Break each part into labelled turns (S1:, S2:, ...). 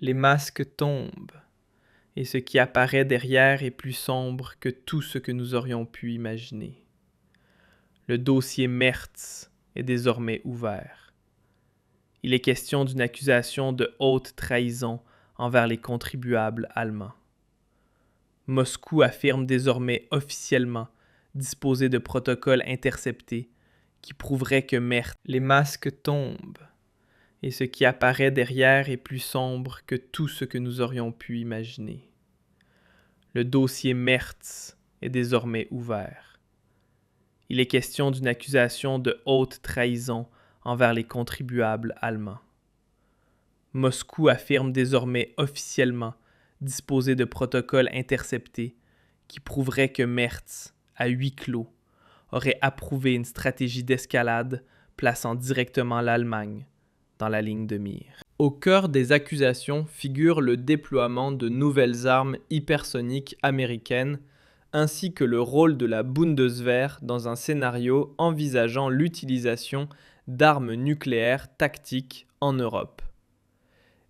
S1: Les masques tombent, et ce qui apparaît derrière est plus sombre que tout ce que nous aurions pu imaginer. Le dossier Merz est désormais ouvert. Il est question d'une accusation de haute trahison envers les contribuables allemands. Moscou affirme désormais officiellement disposer de protocoles interceptés qui prouveraient que Merz. Les masques tombent, et ce qui apparaît derrière est plus sombre que tout ce que nous aurions pu imaginer. Le dossier Merz est désormais ouvert. Il est question d'une accusation de haute trahison envers les contribuables allemands. Moscou affirme désormais officiellement disposer de protocoles interceptés qui prouveraient que Merz, à huis clos, aurait approuvé une stratégie d'escalade plaçant directement l'Allemagne dans la ligne de mire. Au cœur des accusations figure le déploiement de nouvelles armes hypersoniques américaines ainsi que le rôle de la Bundeswehr dans un scénario envisageant l'utilisation d'armes nucléaires tactiques en Europe.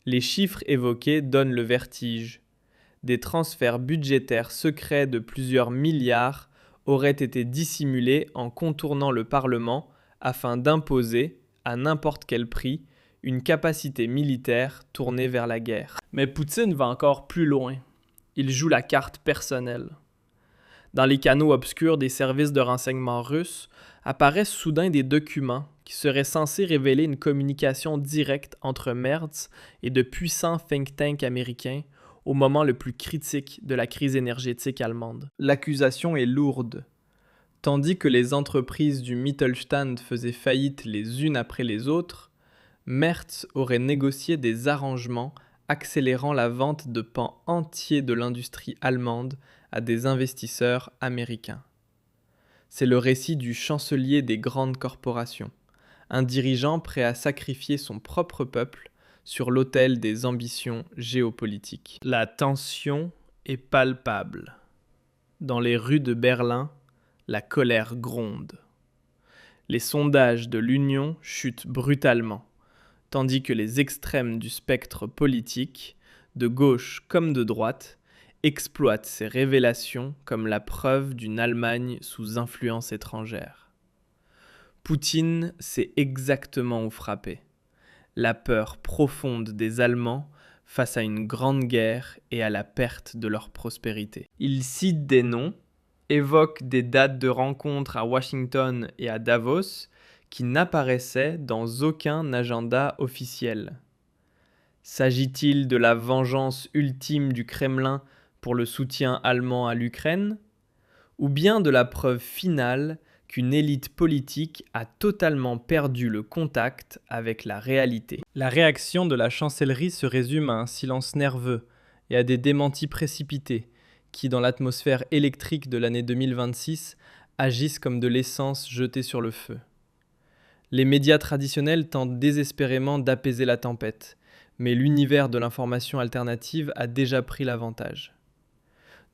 S1: Les chiffres évoqués donnent le vertige. Des transferts budgétaires secrets de plusieurs milliards auraient été dissimulés en contournant le Parlement afin d'imposer, à n'importe quel prix, une capacité militaire tournée vers la guerre. Mais Poutine va encore plus loin. Il joue la carte personnelle. Dans les canaux obscurs des services de renseignement russes apparaissent soudain des documents qui seraient censés révéler une communication directe entre Merz et de puissants think tanks américains au moment le plus critique de la crise énergétique allemande. L'accusation est lourde. Tandis que les entreprises du Mittelstand faisaient faillite les unes après les autres, Merz aurait négocié des arrangements accélérant la vente de pans entiers de l'industrie allemande à des investisseurs américains. C'est le récit du chancelier des grandes corporations, un dirigeant prêt à sacrifier son propre peuple sur l'autel des ambitions géopolitiques. La tension est palpable. Dans les rues de Berlin, la colère gronde. Les sondages de l'Union chutent brutalement, tandis que les extrêmes du spectre politique, de gauche comme de droite, exploitent ces révélations comme la preuve d'une Allemagne sous influence étrangère. Poutine sait exactement où frapper. La peur profonde des Allemands face à une grande guerre et à la perte de leur prospérité. Il cite des noms, évoque des dates de rencontres à Washington et à Davos qui n'apparaissaient dans aucun agenda officiel. S'agit-il de la vengeance ultime du Kremlin pour le soutien allemand à l'Ukraine, ou bien de la preuve finale qu'une élite politique a totalement perdu le contact avec la réalité? La réaction de la chancellerie se résume à un silence nerveux et à des démentis précipités qui, dans l'atmosphère électrique de l'année 2026, agissent comme de l'essence jetée sur le feu. Les médias traditionnels tentent désespérément d'apaiser la tempête, mais l'univers de l'information alternative a déjà pris l'avantage.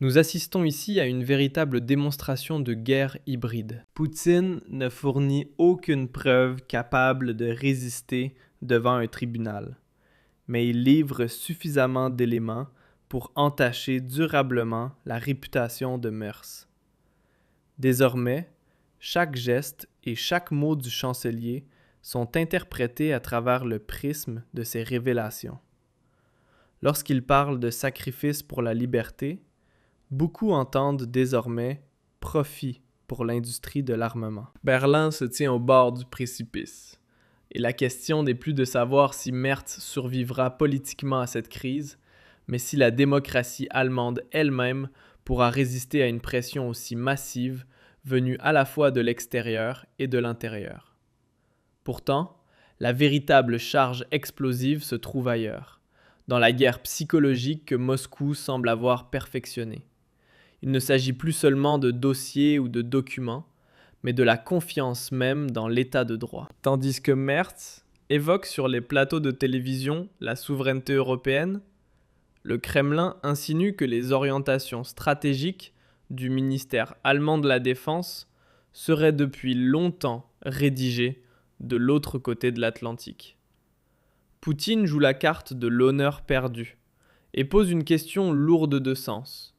S1: Nous assistons ici à une véritable démonstration de guerre hybride. Poutine ne fournit aucune preuve capable de résister devant un tribunal, mais il livre suffisamment d'éléments pour entacher durablement la réputation de Merz. Désormais, chaque geste et chaque mot du chancelier sont interprétés à travers le prisme de ces révélations. Lorsqu'il parle de sacrifice pour la liberté, beaucoup entendent désormais profit pour l'industrie de l'armement. Berlin se tient au bord du précipice, et la question n'est plus de savoir si Merz survivra politiquement à cette crise, mais si la démocratie allemande elle-même pourra résister à une pression aussi massive venue à la fois de l'extérieur et de l'intérieur. Pourtant, la véritable charge explosive se trouve ailleurs, dans la guerre psychologique que Moscou semble avoir perfectionnée. Il ne s'agit plus seulement de dossiers ou de documents, mais de la confiance même dans l'état de droit. Tandis que Merz évoque sur les plateaux de télévision la souveraineté européenne, le Kremlin insinue que les orientations stratégiques du ministère allemand de la Défense seraient depuis longtemps rédigées de l'autre côté de l'Atlantique. Poutine joue la carte de l'honneur perdu et pose une question lourde de sens.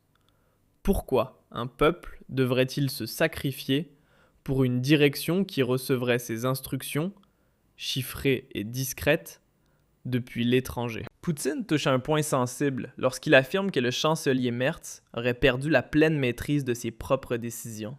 S1: Pourquoi un peuple devrait-il se sacrifier pour une direction qui recevrait ses instructions, chiffrées et discrètes, depuis l'étranger? Poutine touche à un point sensible lorsqu'il affirme que le chancelier Merz aurait perdu la pleine maîtrise de ses propres décisions.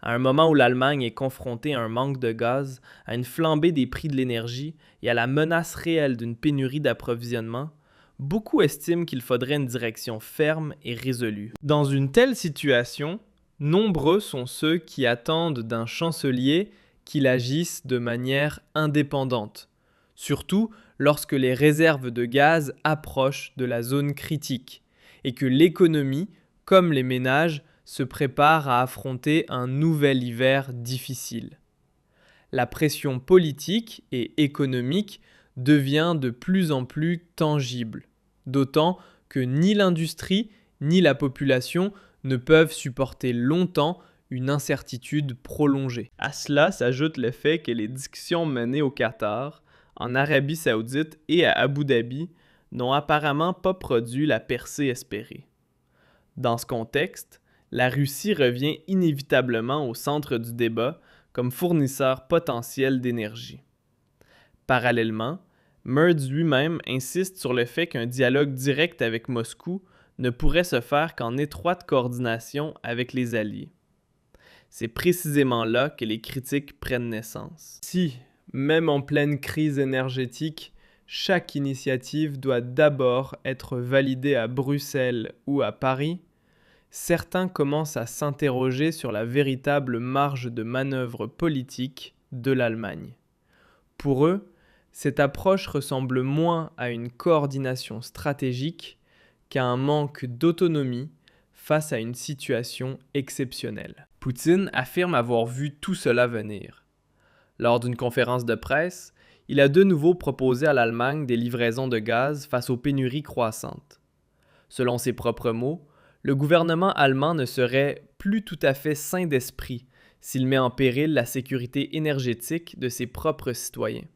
S1: À un moment où l'Allemagne est confrontée à un manque de gaz, à une flambée des prix de l'énergie et à la menace réelle d'une pénurie d'approvisionnement, beaucoup estiment qu'il faudrait une direction ferme et résolue. Dans une telle situation, nombreux sont ceux qui attendent d'un chancelier qu'il agisse de manière indépendante, surtout lorsque les réserves de gaz approchent de la zone critique et que l'économie, comme les ménages, se prépare à affronter un nouvel hiver difficile. La pression politique et économique devient de plus en plus tangible, d'autant que ni l'industrie ni la population ne peuvent supporter longtemps une incertitude prolongée. À cela s'ajoute le fait que les discussions menées au Qatar, en Arabie Saoudite et à Abu Dhabi n'ont apparemment pas produit la percée espérée. Dans ce contexte, la Russie revient inévitablement au centre du débat comme fournisseur potentiel d'énergie. Parallèlement, Merz lui-même insiste sur le fait qu'un dialogue direct avec Moscou ne pourrait se faire qu'en étroite coordination avec les alliés. C'est précisément là que les critiques prennent naissance. Si, même en pleine crise énergétique, chaque initiative doit d'abord être validée à Bruxelles ou à Paris, certains commencent à s'interroger sur la véritable marge de manœuvre politique de l'Allemagne. Pour eux, cette approche ressemble moins à une coordination stratégique qu'à un manque d'autonomie face à une situation exceptionnelle. Poutine affirme avoir vu tout cela venir. Lors d'une conférence de presse, il a de nouveau proposé à l'Allemagne des livraisons de gaz face aux pénuries croissantes. Selon ses propres mots, le gouvernement allemand ne serait plus tout à fait sain d'esprit s'il met en péril la sécurité énergétique de ses propres citoyens.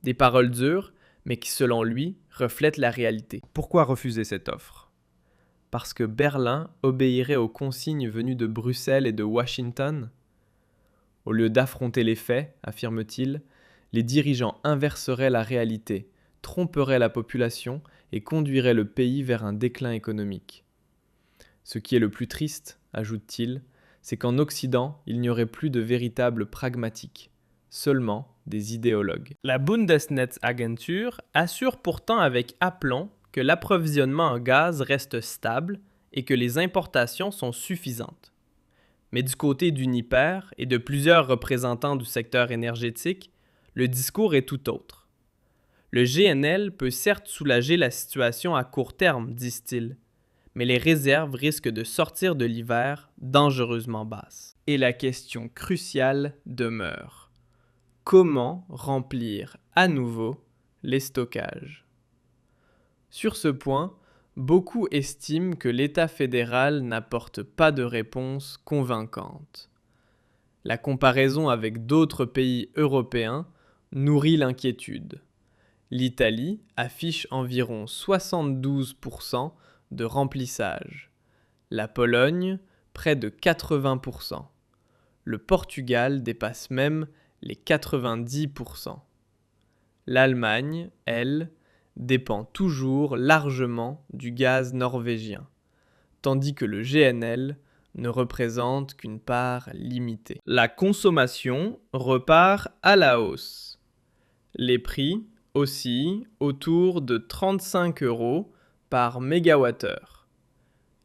S1: Des paroles dures, mais qui, selon lui, reflètent la réalité. Pourquoi refuser cette offre? Parce que Berlin obéirait aux consignes venues de Bruxelles et de Washington? Au lieu d'affronter les faits, affirme-t-il, les dirigeants inverseraient la réalité, tromperaient la population et conduiraient le pays vers un déclin économique. Ce qui est le plus triste, ajoute-t-il, c'est qu'en Occident, il n'y aurait plus de véritables pragmatiques, seulement des idéologues. La Bundesnetzagentur assure pourtant avec aplomb que l'approvisionnement en gaz reste stable et que les importations sont suffisantes. Mais du côté d'Uniper et de plusieurs représentants du secteur énergétique, le discours est tout autre. Le GNL peut certes soulager la situation à court terme, disent-ils, mais les réserves risquent de sortir de l'hiver dangereusement basses. Et la question cruciale demeure. Comment remplir à nouveau les stockages? Sur ce point, beaucoup estiment que l'État fédéral n'apporte pas de réponse convaincante. La comparaison avec d'autres pays européens nourrit l'inquiétude. L'Italie affiche environ 72% de remplissage. La Pologne, près de 80%. Le Portugal dépasse même les 90%. L'Allemagne, elle, dépend toujours largement du gaz norvégien, tandis que le GNL ne représente qu'une part limitée. La consommation repart à la hausse. Les prix oscillent autour de 35 € par mégawattheure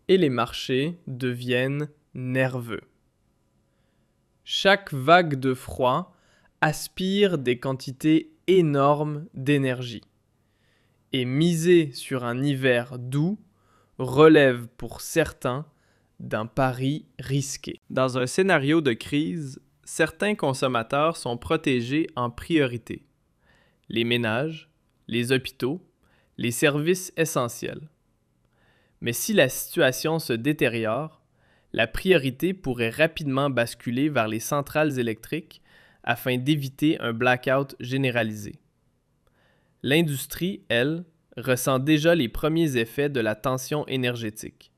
S1: et les marchés deviennent nerveux. Chaque vague de froid aspire des quantités énormes d'énergie et miser sur un hiver doux relève pour certains d'un pari risqué. Dans un scénario de crise, certains consommateurs sont protégés en priorité. Les ménages, les hôpitaux, les services essentiels. Mais si la situation se détériore, la priorité pourrait rapidement basculer vers les centrales électriques afin d'éviter un blackout généralisé. L'industrie, elle, ressent déjà les premiers effets de la tension énergétique.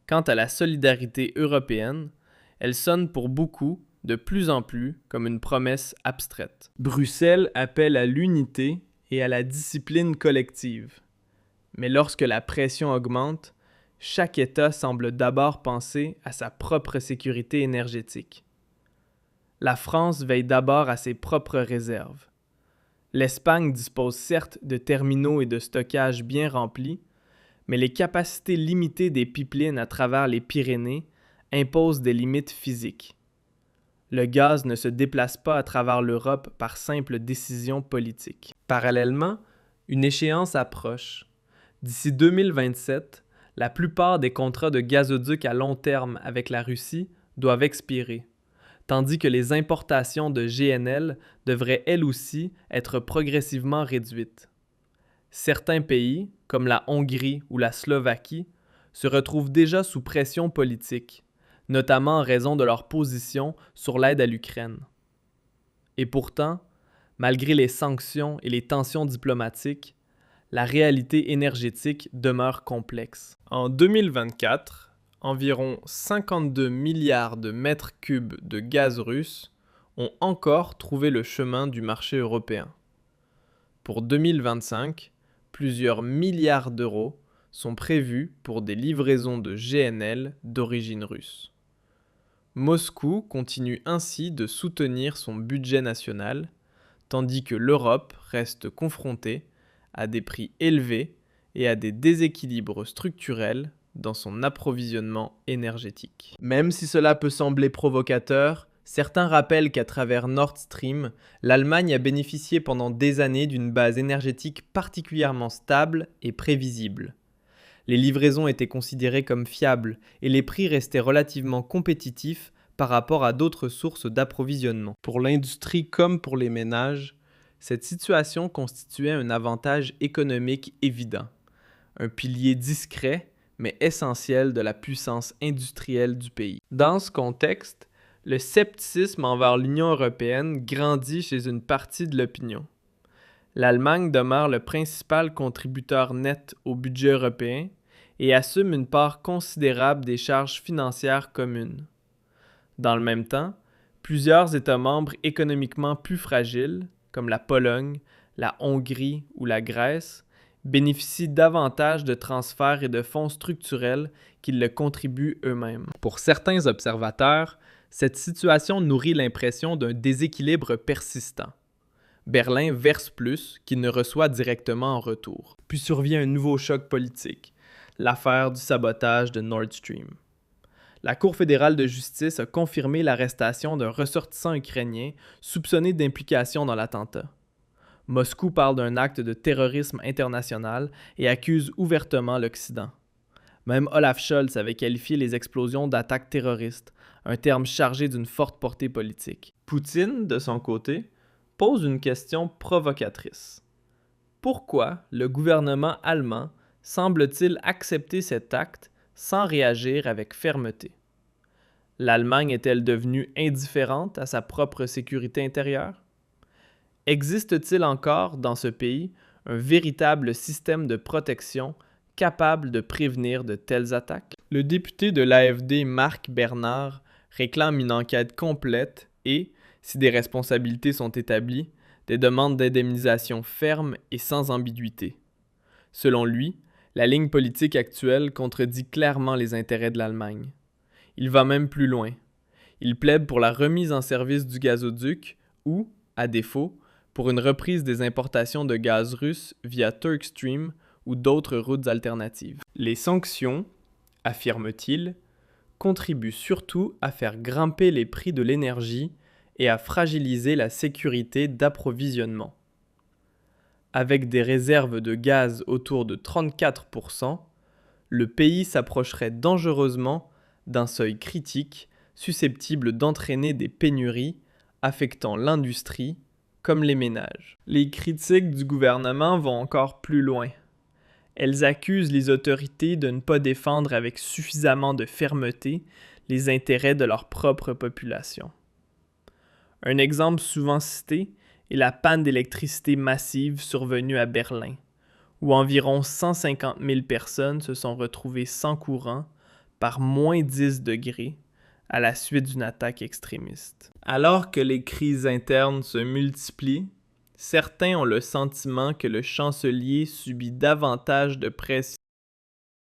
S1: Quant à la solidarité européenne, elle sonne pour beaucoup de plus en plus comme une promesse abstraite. Bruxelles appelle à l'unité et à la discipline collective. Mais lorsque la pression augmente, chaque État semble d'abord penser à sa propre sécurité énergétique. La France veille d'abord à ses propres réserves. L'Espagne dispose certes de terminaux et de stockages bien remplis, mais les capacités limitées des pipelines à travers les Pyrénées imposent des limites physiques. Le gaz ne se déplace pas à travers l'Europe par simple décision politique. Parallèlement, une échéance approche. D'ici 2027, la plupart des contrats de gazoducs à long terme avec la Russie doivent expirer, tandis que les importations de GNL devraient elles aussi être progressivement réduites. Certains pays, comme la Hongrie ou la Slovaquie, se retrouvent déjà sous pression politique, notamment en raison de leur position sur l'aide à l'Ukraine. Et pourtant, malgré les sanctions et les tensions diplomatiques, la réalité énergétique demeure complexe. En 2024, environ 52 milliards de mètres cubes de gaz russe ont encore trouvé le chemin du marché européen. Pour 2025, plusieurs milliards d'euros sont prévus pour des livraisons de GNL d'origine russe. Moscou continue ainsi de soutenir son budget national, tandis que l'Europe reste confrontée à des prix élevés et à des déséquilibres structurels dans son approvisionnement énergétique. Même si cela peut sembler provocateur, certains rappellent qu'à travers Nord Stream, l'Allemagne a bénéficié pendant des années d'une base énergétique particulièrement stable et prévisible. Les livraisons étaient considérées comme fiables et les prix restaient relativement compétitifs par rapport à d'autres sources d'approvisionnement. Pour l'industrie comme pour les ménages, cette situation constituait un avantage économique évident, un pilier discret mais essentiel de la puissance industrielle du pays. Dans ce contexte, le scepticisme envers l'Union européenne grandit chez une partie de l'opinion. L'Allemagne demeure le principal contributeur net au budget européen et assume une part considérable des charges financières communes. Dans le même temps, plusieurs États membres économiquement plus fragiles, comme la Pologne, la Hongrie ou la Grèce, bénéficient davantage de transferts et de fonds structurels qu'ils le contribuent eux-mêmes. Pour certains observateurs, cette situation nourrit l'impression d'un déséquilibre persistant. Berlin verse plus qu'il ne reçoit directement en retour. Puis survient un nouveau choc politique, l'affaire du sabotage de Nord Stream. La Cour fédérale de justice a confirmé l'arrestation d'un ressortissant ukrainien soupçonné d'implication dans l'attentat. Moscou parle d'un acte de terrorisme international et accuse ouvertement l'Occident. Même Olaf Scholz avait qualifié les explosions d'attaques terroristes, un terme chargé d'une forte portée politique. Poutine, de son côté, pose une question provocatrice. Pourquoi le gouvernement allemand semble-t-il accepter cet acte sans réagir avec fermeté? L'Allemagne est-elle devenue indifférente à sa propre sécurité intérieure? Existe-t-il encore dans ce pays un véritable système de protection capable de prévenir de telles attaques? Le député de l'AfD Marc Bernard réclame une enquête complète et, si des responsabilités sont établies, des demandes d'indemnisation fermes et sans ambiguïté. Selon lui, la ligne politique actuelle contredit clairement les intérêts de l'Allemagne. Il va même plus loin. Il plaide pour la remise en service du gazoduc ou, à défaut, pour une reprise des importations de gaz russe via Turkstream ou d'autres routes alternatives. Les sanctions, affirme-t-il, contribuent surtout à faire grimper les prix de l'énergie et à fragiliser la sécurité d'approvisionnement. Avec des réserves de gaz autour de 34%, le pays s'approcherait dangereusement d'un seuil critique susceptible d'entraîner des pénuries affectant l'industrie comme les ménages. Les critiques du gouvernement vont encore plus loin. Elles accusent les autorités de ne pas défendre avec suffisamment de fermeté les intérêts de leur propre population. Un exemple souvent cité et la panne d'électricité massive survenue à Berlin, où environ 150 000 personnes se sont retrouvées sans courant par moins 10 degrés à la suite d'une attaque extrémiste. Alors que les crises internes se multiplient, certains ont le sentiment que le chancelier subit davantage de pression